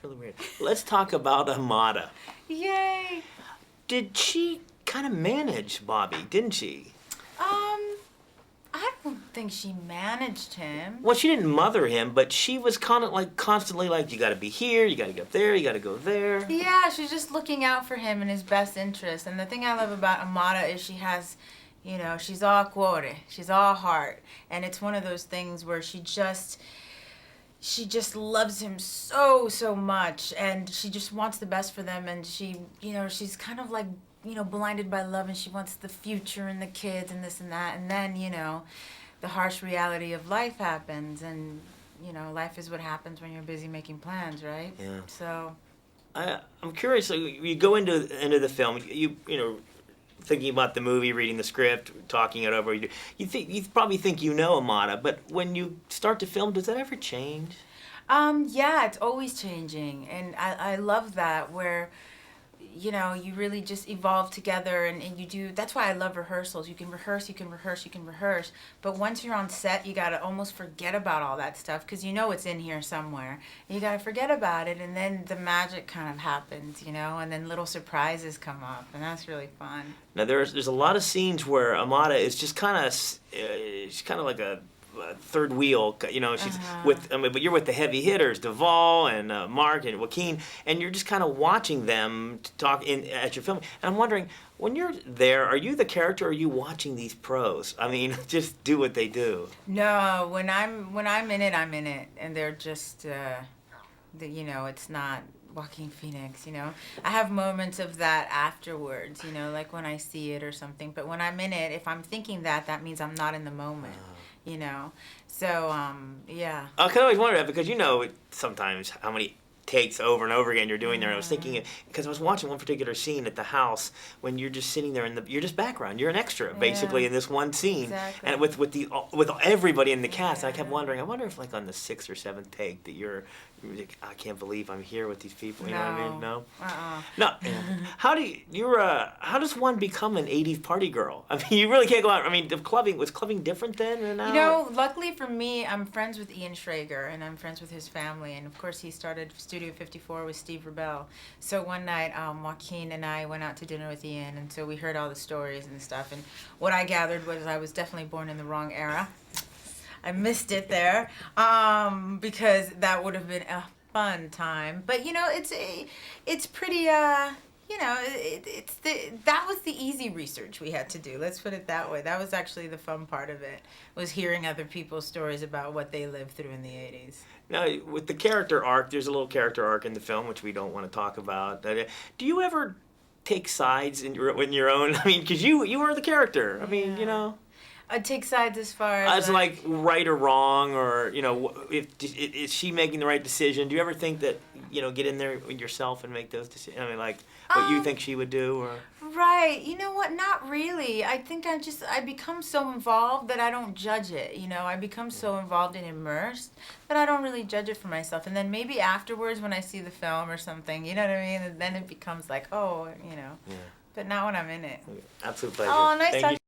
That's really weird. Let's talk about Amada. Yay! Did she kind of manage Bobby, didn't she? I don't think she managed him. Well, she didn't mother him, but she was kind of like constantly like, you got to be here, you got to go there, you got to go there. Yeah, she's just looking out for him in his best interest. And the thing I love about Amada is she has, you know, she's all cuore, she's all heart. And it's one of those things where she just loves him so much, and she just wants the best for them. And she, you know, she's kind of like, you know, blinded by love, and she wants the future and the kids and this and that. And then, you know, the harsh reality of life happens, and, you know, life is what happens when you're busy making plans, right? Yeah. So I'm curious. So you go into the film. You know, thinking about the movie, reading the script, talking it over. You probably think you know Amada, but when you start to film, does that ever change? yeah, it's always changing, and I love that, where, you know, you really just evolve together, and you do. That's why I love rehearsals. You can rehearse, but once you're on set, you gotta almost forget about all that stuff, because you know it's in here somewhere. And you gotta forget about it, and then the magic kind of happens, you know, and then little surprises come up, and that's really fun. Now there's a lot of scenes where Amada is just she's kind of like a third wheel, you know. She's but you're with the heavy hitters, Duvall and Mark and Joaquin, and you're just kind of watching them talk at your film. And I'm wondering, when you're there, are you the character, or are you watching these pros? I mean, just do what they do. No, when I'm in it, I'm in it, and they're just, you know, it's not Joaquin Phoenix, you know. I have moments of that afterwards, you know, like when I see it or something. But when I'm in it, if I'm thinking that, that means I'm not in the moment. You know, so yeah. I can always wonder that, because you know sometimes how many takes over and over again you're doing there. And I was thinking, because I was watching one particular scene at the house when you're just sitting there you're just background, you're an extra basically in this one scene, exactly. and with everybody in the cast. And I kept wondering, I wonder if like on the 6th or 7th take that you're like, I can't believe I'm here with these people. You know what I mean? No. No. How does one become an '80s party girl? I mean, you really can't go out. I mean, was clubbing different then and now? You know, luckily for me, I'm friends with Ian Schrager, and I'm friends with his family, and of course he started Studio 54 with Steve Rebell. So one night, Joaquin and I went out to dinner with Ian, and so we heard all the stories and stuff. And what I gathered was I was definitely born in the wrong era. I missed it there, because that would have been a fun time. But you know, it's pretty. You know, that was the easy research we had to do. Let's put it that way. That was actually the fun part of it, was hearing other people's stories about what they lived through in the 80s. Now, with the character arc, there's a little character arc in the film which we don't want to talk about. Do you ever take sides in your own? I mean, because you are the character. I mean, you know. I take sides as far as like right or wrong, or you know, is she making the right decision? Do you ever think that, you know, get in there yourself and make those decisions? I mean, like what you think she would do, or right? You know what? Not really. I think I become so involved that I don't judge it. You know, I become so involved and immersed that I don't really judge it for myself. And then maybe afterwards, when I see the film or something, you know what I mean? And then it becomes like, oh, you know. Yeah. But not when I'm in it. Absolute pleasure. Oh, nice talking.